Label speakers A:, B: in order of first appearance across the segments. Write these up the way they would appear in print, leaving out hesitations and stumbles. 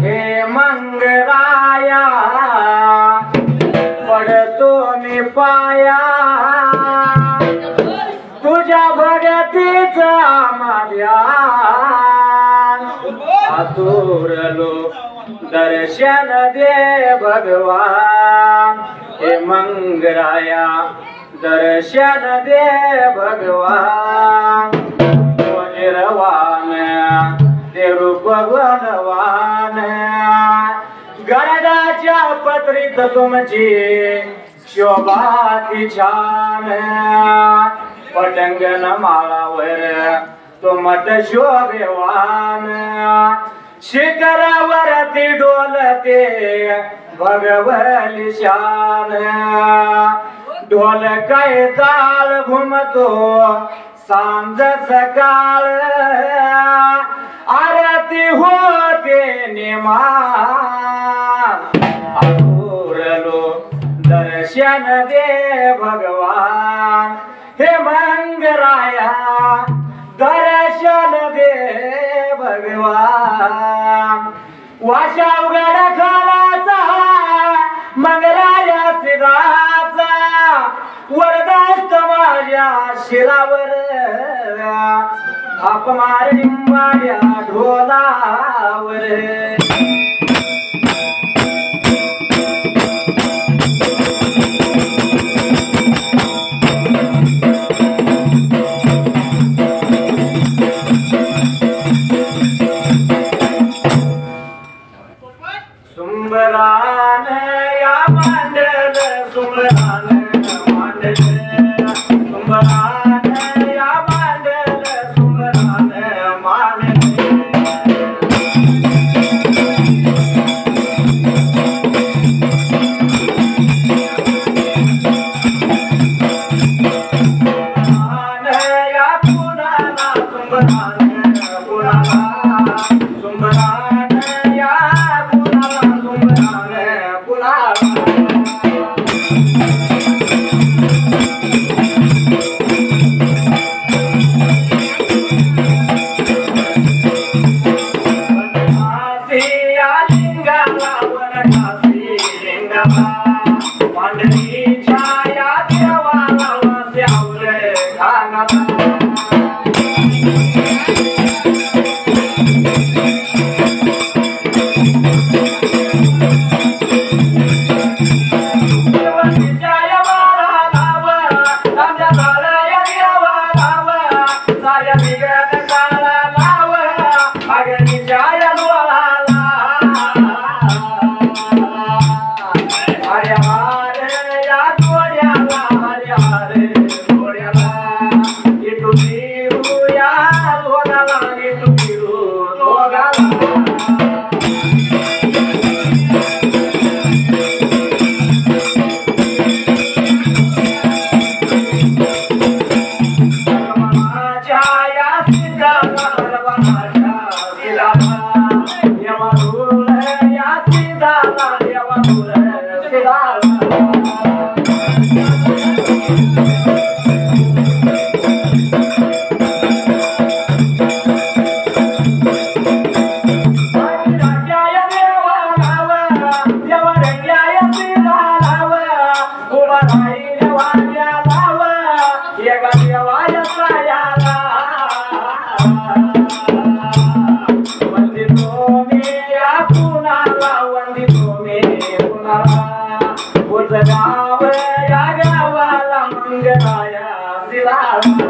A: हे मंगराया पडतो मी पाया तुझ्या भगतीचा माझ्या आतुरलो दर्शन दे भगवान हे मंगराया दर्शन दे भगवान तो निर्वाण ते रूप गुणवान गरडाच्या पत्रीत तुमची शोभा ती छान पटंगन माळावर तुमट शोभेवान शिखरावरती डोलते भगवली शान ढोल काय ताळ घुमतो सांज सकाळ आरती होते निमान आतुरलो दर्शन दे भगवान हे मंगराया दर्शन दे भगवान वाशावगड खालाचा मंगराया सिराचा वरदास्त माझ्या शिरावर थाप मार निंबाड्या ढोलावर सुंबरान या मांडल सुंबरान मांडल सुंबरान या मांडल सुंबरान मांडल नाव या गावाला मंगलाया शिराळा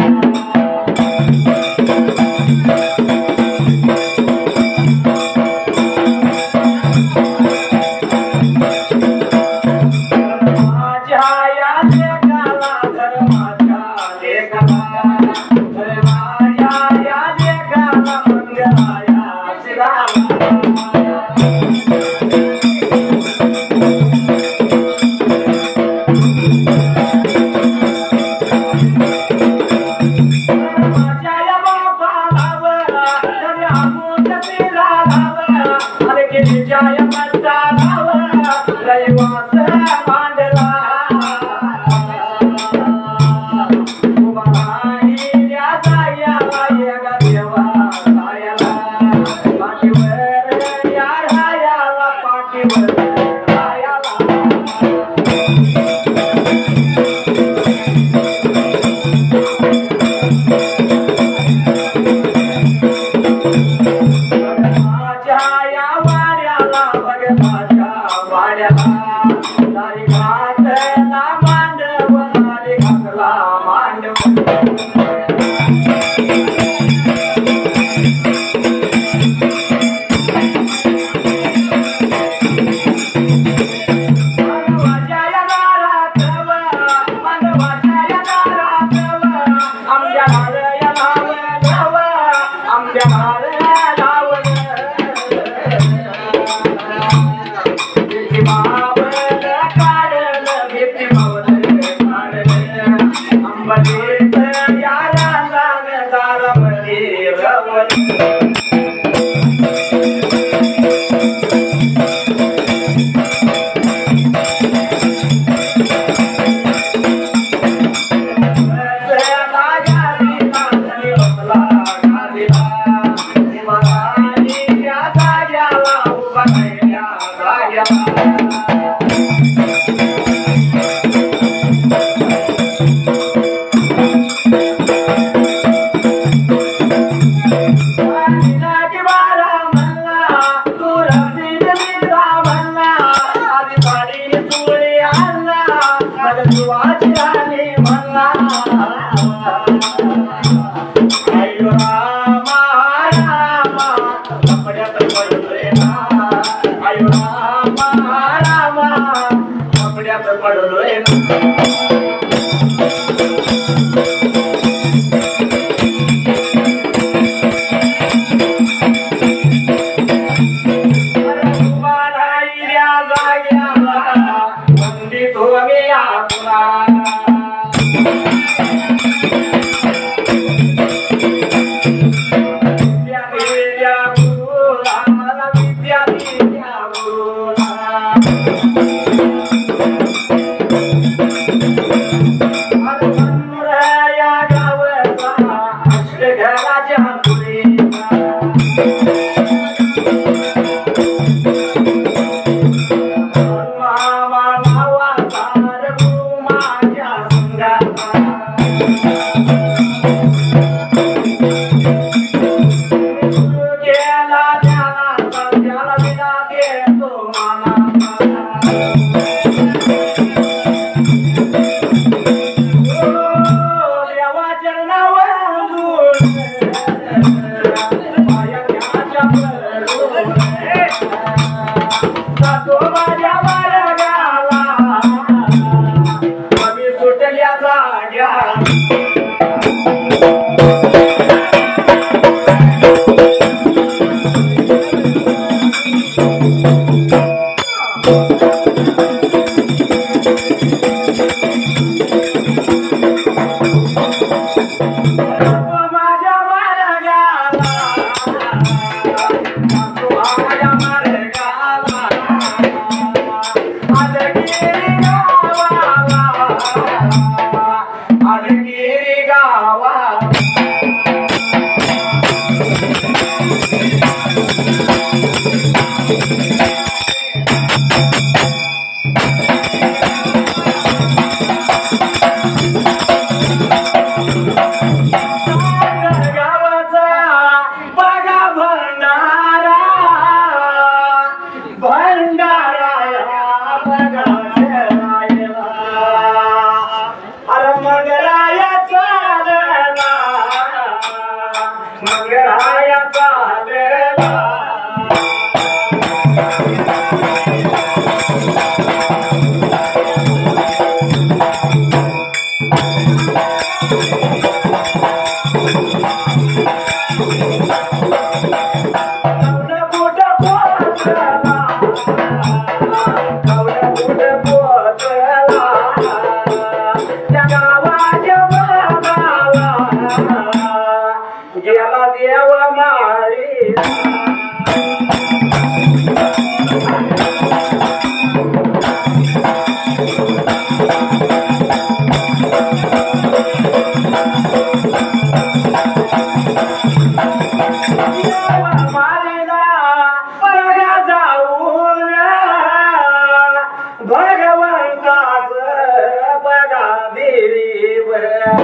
A: वैरी बऱ्या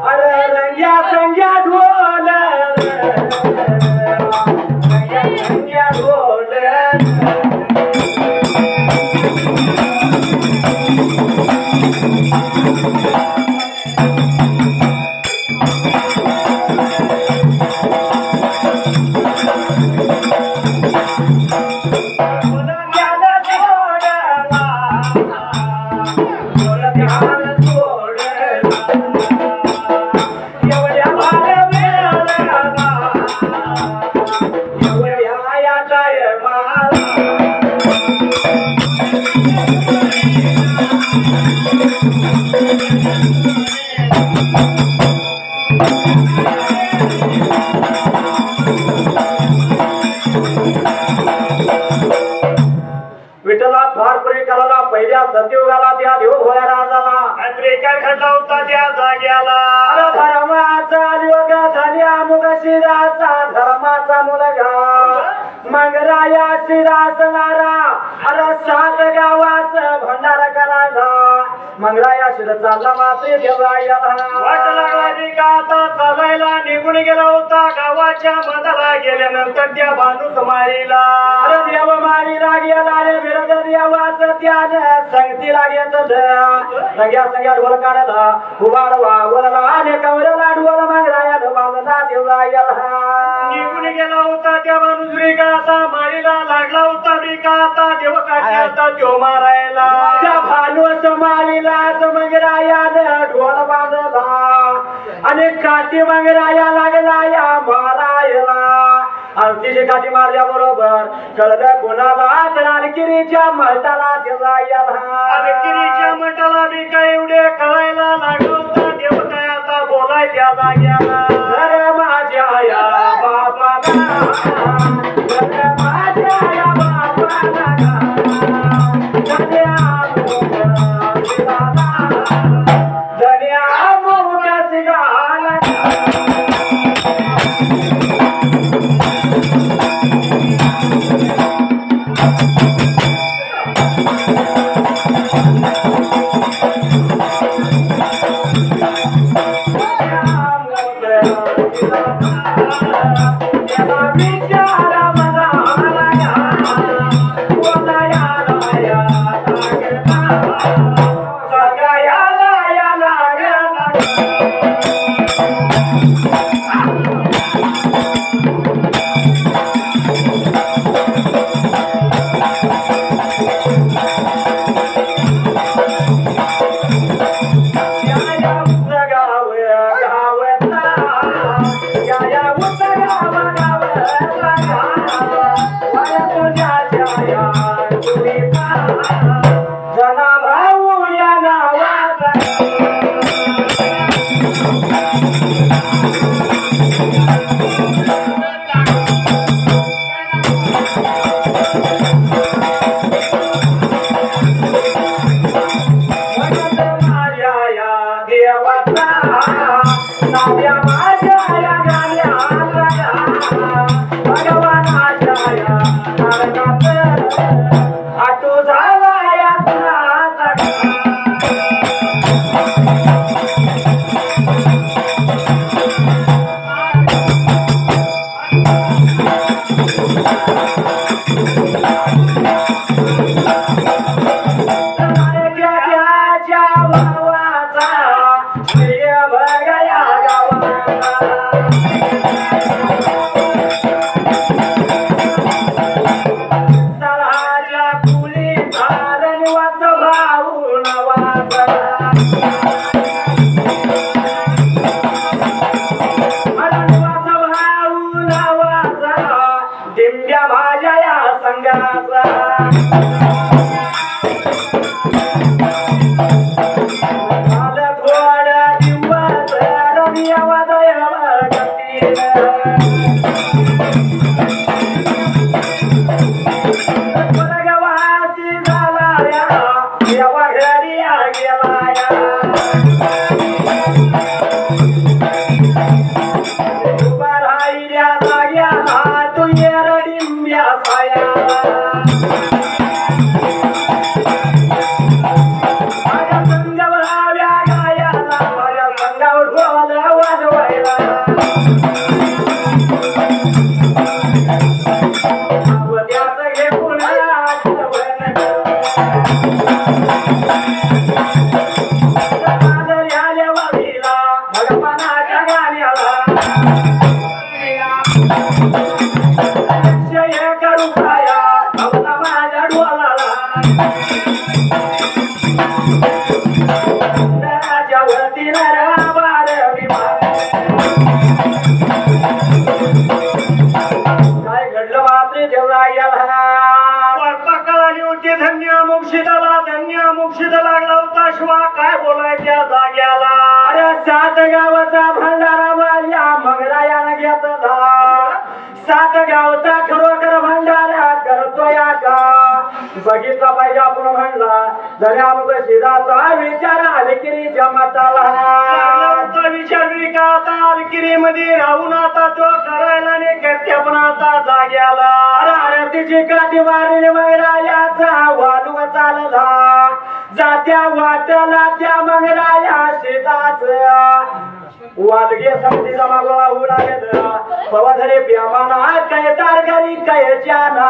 A: अरे रंग्या संग्या ढोल रंग्या संग्या ढोल विठ्ठला फार प्रेम केला पहिल्या सत्ययुगाला त्या देव भोळ्या राजाला प्रेम खडला होता त्या जाग्याला अरे धर्माचा योग झाल्या मुग शिराचा धर्माचा मुलगा मंगराया शिरासणारा अरे 7 गावाचं भंडारा करायला मंगराया शिर चालला मात्र देवायला वाट लागला का आता चालायला निघून गेला होता गावाच्या मधाला गेल्यानंतर त्या बांधूस मारीला अरे देव मारीला गेला रे विरोध देवाचं त्यानं संगतीला घेतलं सगळ्या सगळ्या ढोल काढला उभारवा बोलला आणि कवरला ढोल मंगराया बांधला देवायला निघून गेला होता त्या माणूस का आता मारीला लागला होता का आता देव काढला तो मारायला त्या भानूस मारीला मंगरायानं ढोल बांधला आणि काठी मंगराया लागला या मारायला आणि तिची काठी मारल्या बरोबर कळलं कोणाला तर किरीच्या मठाला किरीच्या मठाला बी काय एवढे कळायला लागलो होता देव काय आता बोलाय त्या जाग्याला अरे माझ्या या बापाला अरे माझ्या या बापाला शिवा काय बोलायच्या जाग्याला अरे 7 गावाचा भंडारा माझ्या मंगरायानं घेतला 7 गावचा खरोखर भंडारा करतो या का बघितला पाहिजे आपण म्हणला धन्या मुख शिदाचा विचार अलकिरीच्या मताला विचार का आता अलकिरी मध्ये राहून आता तो करायला नाही करते पण आता जाग्याला आरतीची काठी मारली मंगरायाचा वालू चालला जात्या वाटला त्या मंगराया शेताच वालगे समजी जमा गोळा होऊ लागेल पवाधरे प्यामाना काय तारकरी काय चाना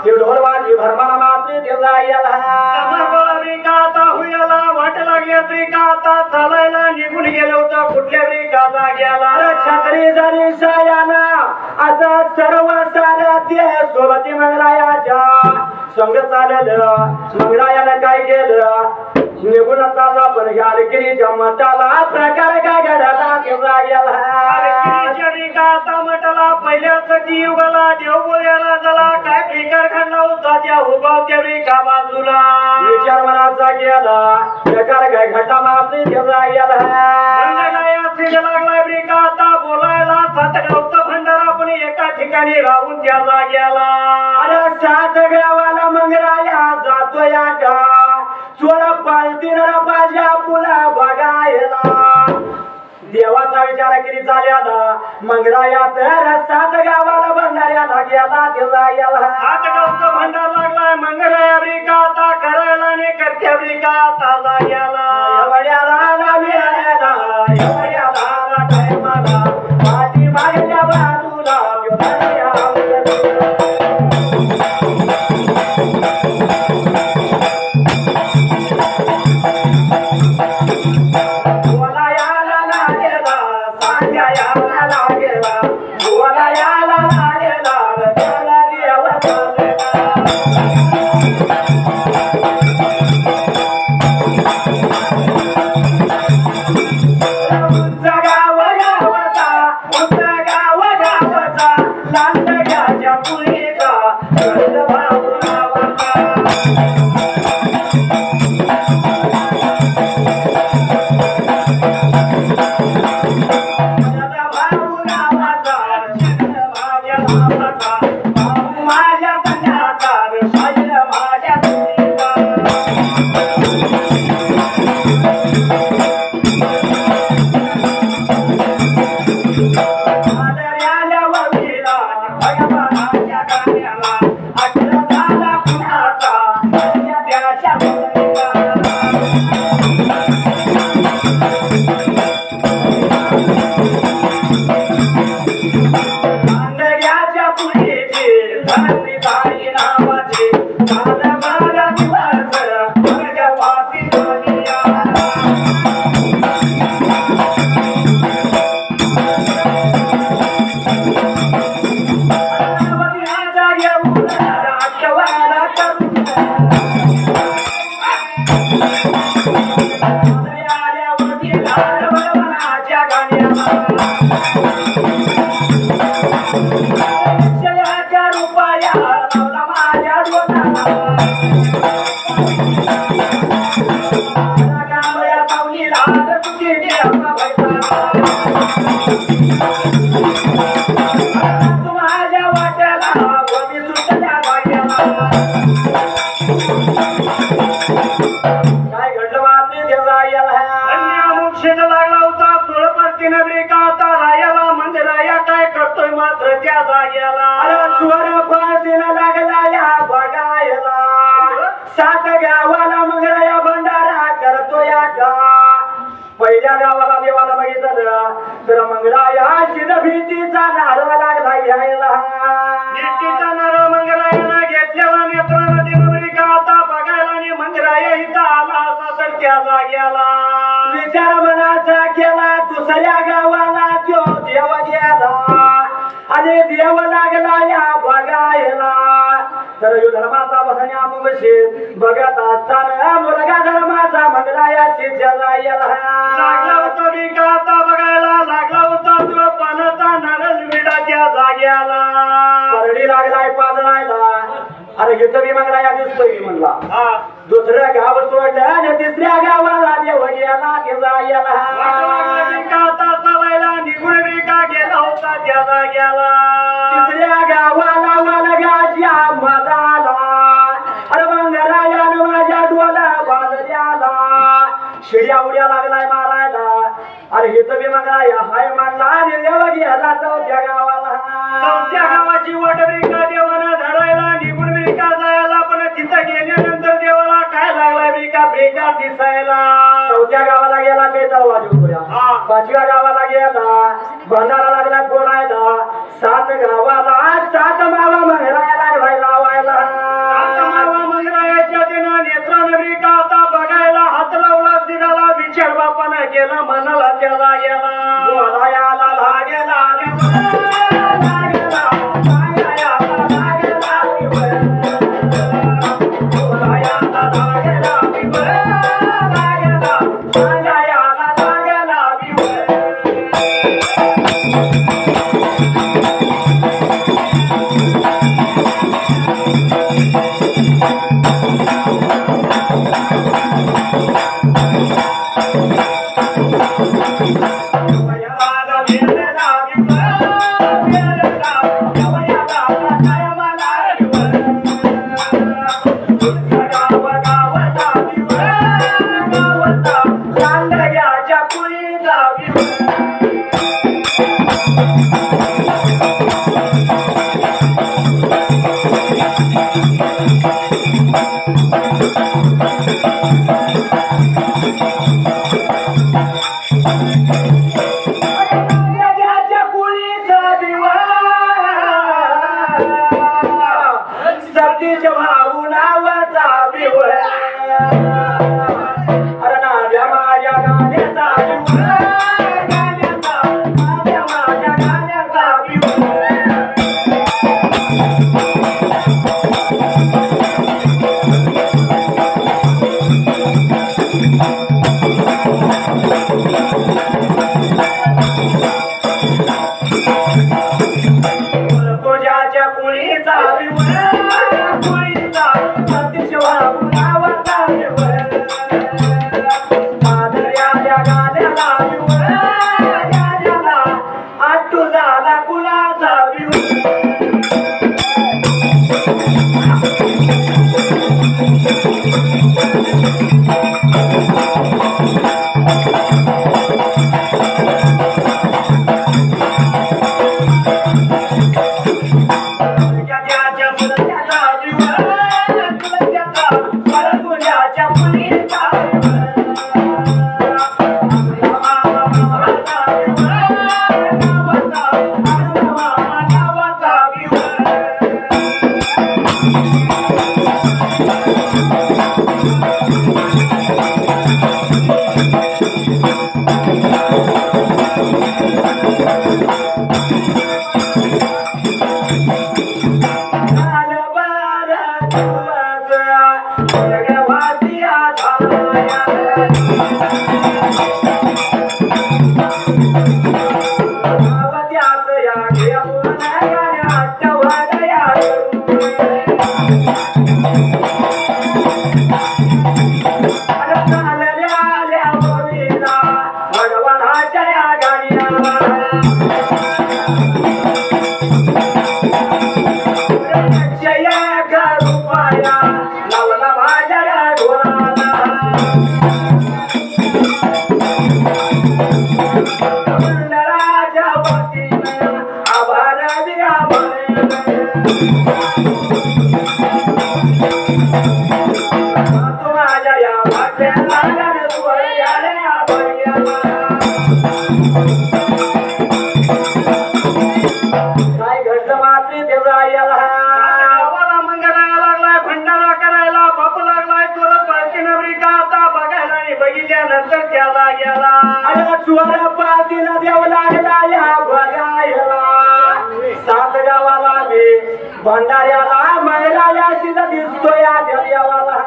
A: ढोल वाजी भरमाना मात्र दिला याला आता हुयाला वाट लागल्या तरी का आता चालायला निघून गेलो होतं कुठल्या तरी का जाग्याला छत्री झाली सायाना असं सर्व साऱ्या ते सोबती मंगरायाच्या संग चाललं मंगरायानं काय केलं निघून चालला पण ह्या अलकिरीच्या मठाला प्रकार काय घडला केव्हा गेला आता मठाला पहिल्यासाठी युगाला देवबोळ्याला झाला काय फिकर खाल्ला होता त्या उगावत्या का बाजूला विचार मनाचा गेला प्रकार काय घटा मात्र केव्हा गेला लागला का आता बोलायला 7 गावचा भंडारा पण एका ठिकाणी राहून त्या जाग्याला अरे 7 गावाला मंगराया जातो या का चोरा पालतीला माझ्या मुला बघायला देवाचा विचार केली झाल्याला मंगराया तर 7 गावाला भंडाऱ्याला गेला तेव्हा याला 7 गावचा भंडार लागलाय मंगराया रे का आता करायला नाही करत्या रे का आता जाग्याला एवढ्याला टायमाला पाठी मागल्या बाजूला पहिल्या गावाला देवाला बघितलं तर मंगराया शिद भीतीचा नारळ लागला घ्यायला भीतीचा नारळ मंगरायानं घेतलेला नेत्रामध्ये नवरिका आता बघायला आणि मंगराया इथं आला असा तर त्या जाग्याला विचार मनाचा केला दुसऱ्या गावाला तो देव गेला आणि देव लागला या बघायला तर धर्माचा बसण्या मुगशी बघत असताना मुलगा धर्माचा मंगराया शिच्या जायला लागला होता विका आता बघायला लागला होता तो पानाचा नारळ विडाच्या जाग्याला परडी लागलाय पाजळायला अरे घेतो मी मंगराया दिसतोय म्हणला दुसरं गाव सोडलं आणि तिसऱ्या गावाला देव गेला ते जायला निघून विका गेला होता त्याला गेला तिसऱ्या गावाला वलगाच्या मदाला अरे मंगरायान माझ्या डोला बाजल्याला शिड्या उड्या लागलाय मारायला अरे हे तर मी मंगराया हाय मानला आणि देव गेला चौथ्या गावाची वटविका देवाला धरायला निघून विका जायला पण तिथं गेल्यानंतर देवाला काय लागला विका बेकार दिसायला चौथ्या गावाला गेला काही तलवार पाचव्या गावाला गेला भंडारा लागला फोडायला सात गावाला सात मावा मंगराया लागलाय लावायला मंगरायाच्या दिना नेत्रानं विका आता बघायला हात लावला दिनाला विचार बापानं केला मनाला त्याला गेला बोलायाला लागेला भंडाऱ्याला महिला दिसतोय देवाला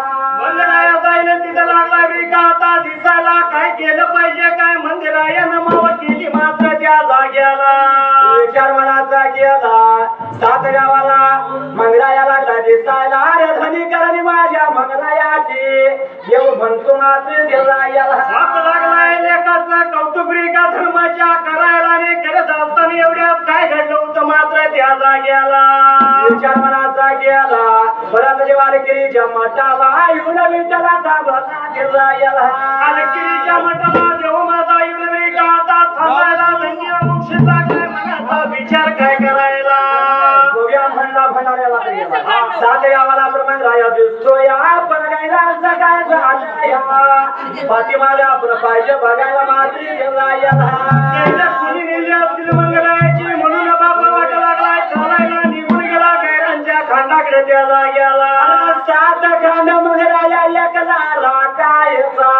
A: तिथं लागला विका आता दिसायला काय केलं पाहिजे काय मंदिराया नमाव केली मात्र त्या जाग्याला विचार मनाचा केला सात गावाला मंगराया लागला दिसायला रे धनी करणी माझ्या मंगरायाची बाप लागलाय लेकाचा कौतुकरिका धर्माच्या करायला आणि करत असताना एवढ्यात काय घडलं होतं मात्र त्या जाग्याला विचार मनाचा गेला परत वारकिरीच्या मठाला येऊन विठ्ठला थांबला गेला याला वारकिरीच्या मठाला देव माझा येऊन विका आता थांबायला धन्य मोक्षाचा काय मनाचा विचार काय करायला गोव्या म्हणला भंडाऱ्याला सात गावाला प्रमाण राया दिसतो या पण गायलांचा काय झाला पाठीमागे आपण पाहिजे बघायला मात्री गेला याला कुणी नेली असतील मंगलाची म्हणून बाबा वाट लागलाय चालायला निघून गेला गैरांच्या खांडाकडे त्या जाग्याला सात खांड मंगराया एकला राखायचा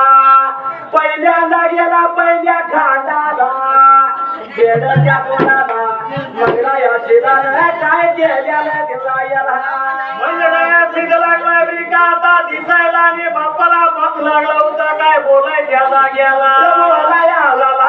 A: पहिल्यांदा गेला पहिल्या खांडाला बेडच्या कोणाला मंगराया शिराला काय केल्याला दिला याला मंगराया शिर लागला ब्रिका आता दिसायला आणि बापाला बाप लागला होता काय बोलाय त्या जाग्याला बोलाया लागला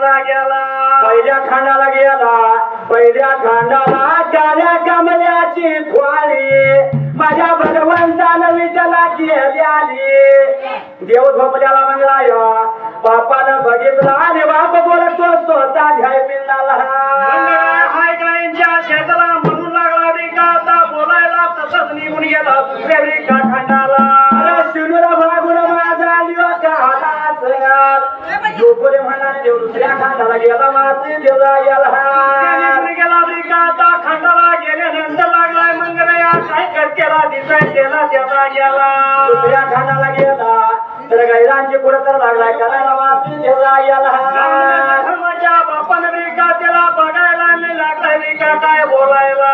A: लागला पहिल्या खांडाला गेला पहिल्या खांडाला डाल्या कमल्याची थवाळी माझ्या भगवंतानं विठ्ठला केली आली देव झोपल्याला म्हणला बापानं बघितला आणि बाप बोलतो स्वतः घ्याय पिल्लाला हाय गाईंच्या शेताला म्हणून लागला रिका आता बोलायला तसंच निघून गेला दुसऱ्या रिका खांडाला शिनुरा भागुन माझा लिवा का झोपले म्हणाले देव दुसऱ्या खांडाला गेला माती देवला गेला रिका आता खांडाला गेल्यानंतर लागलाय मंगरया काय करतेला दिसाय केला देवला गेला दुसऱ्या खांडाला गेला तर गैरांची पुढे तर लागलाय करायला माती देवला गेला माझ्या बापानं रिका त्याला बघायला मी लागलाय का काय बोलायला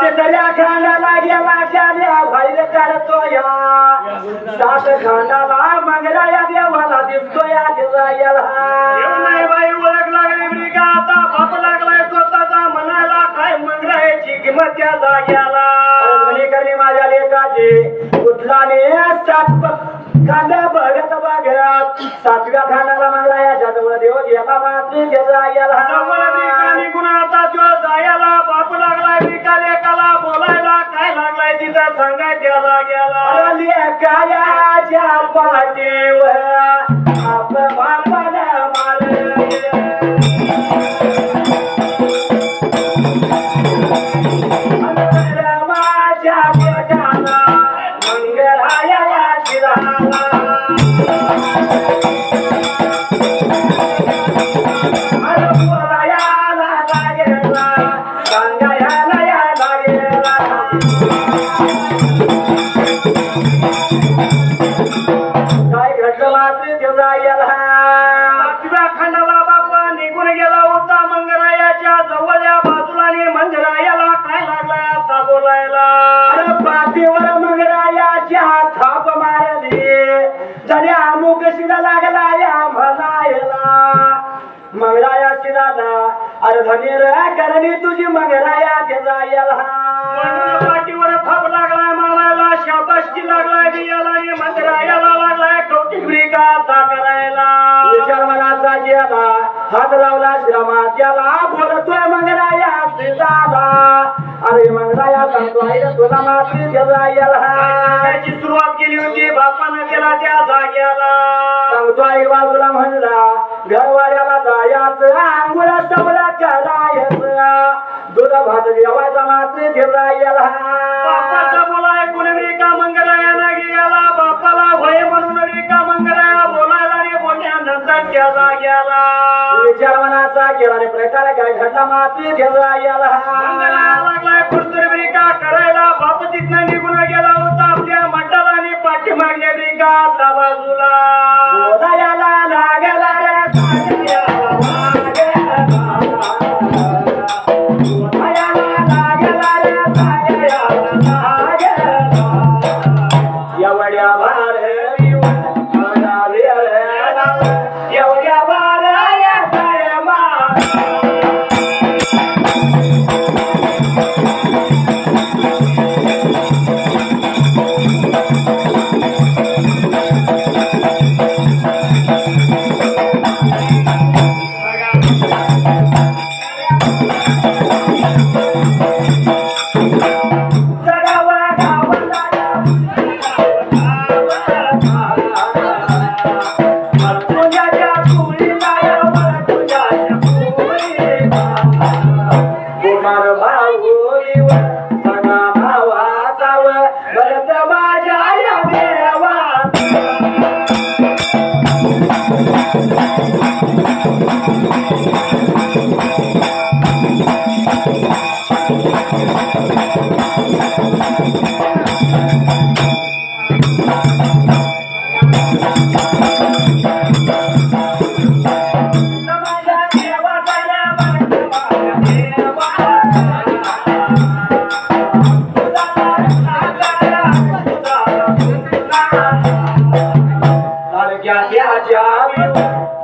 A: तिसऱ्या खांडाला गेला ज्याने बाहेर काढतो या सात खांडाला मंगराया देवाला दिसतो या दिसायला नाही बाई ओळख लागली बरी का आता बाप लागलाय स्वतःचा म्हणायला काय मंगरायाची किंमत त्या जाग्याला करणे माझ्या लेकाची कुठला ने सात खांदा बघत बघत सातव्या खांडाला मंगरायाच्या जवळ देव गेला मात्र जायला निघून आता तो जायला बाप लागलाय बिका लेकाला बोलायला काय लागलाय तिथं सांगाय त्याला गेला लेकायाच्या पाठीवर आप बापाला माझ्या पोटाला मंगराया शिराला सातव्या खंडाला बापा निघून गेला होता मंगरायाच्या जवळच्या बाजूला मंगरायाला काय लागलाय आता बोलायला पाठीवर मंगरायाच्या थाप मारली जरी अमुक शिरा लागला या म्हणायला मंगराया शिराला अरे धनीर करणी तुझी मंगराया जायला पाठीवर थाप लागलाय मारायला शाबासकी लागलाय बियाला मंगरायाला लागलाय कौतिक आता करायला विचार मनाचा गेला हात लावला श्रमा त्याला बोलतोय मंगराया सीताला अरे मंगराया सांगतो आहे तुला मात्र त्याची सुरुवात केली होती बापानं केला त्या जाग्याला सांगतो आई बाजूला म्हणला घरवाड्याला जायचं आंघोळा सबला करायचं दूध भात जेवायचा मात्र जायला बापाचा बोलाय कुणी का मंगरायाला गेला बापाला भय म्हणून का मंगराया बोलायला रे बोलल्यानंतर त्या जाग्याला विचार मनाचा केला रे प्रकार काय घडला मात्र जायला मंगराया लागलाय कुठतरी का करायला बाप तिथनं निघून गेला होता आपल्या मठाला आणि पाठी मागल्या का आता बाजूला बोलायला लागला रे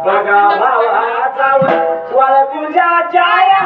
A: बघा भावाचा वर तुझ्या जाया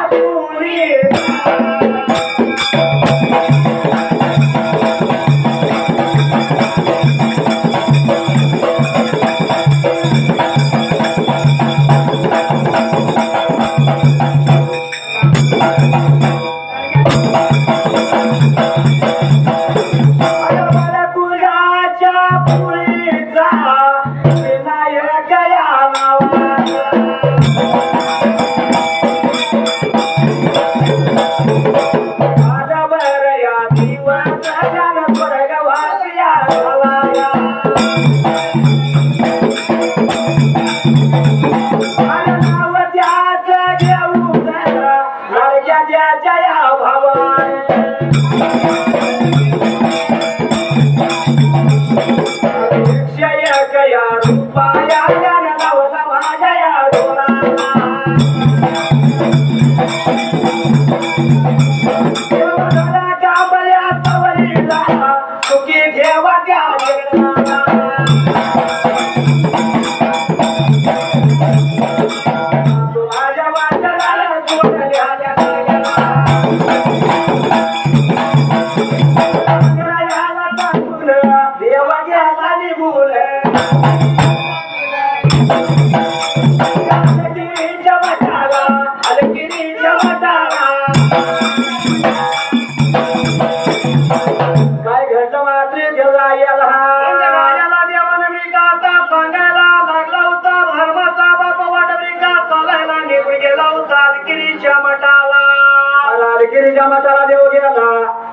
A: आणखीच्या मठाला देव गेला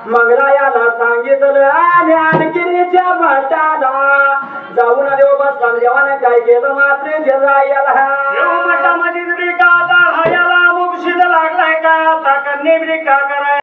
A: मंगला याला सांगितलं आणि आणखीच्या मठाला जाऊन देव बसला देवाने काय केलं मात्र जजायला मठामध्ये का आता याला मुक्षीद लागलाय का आता कन्ने का कराय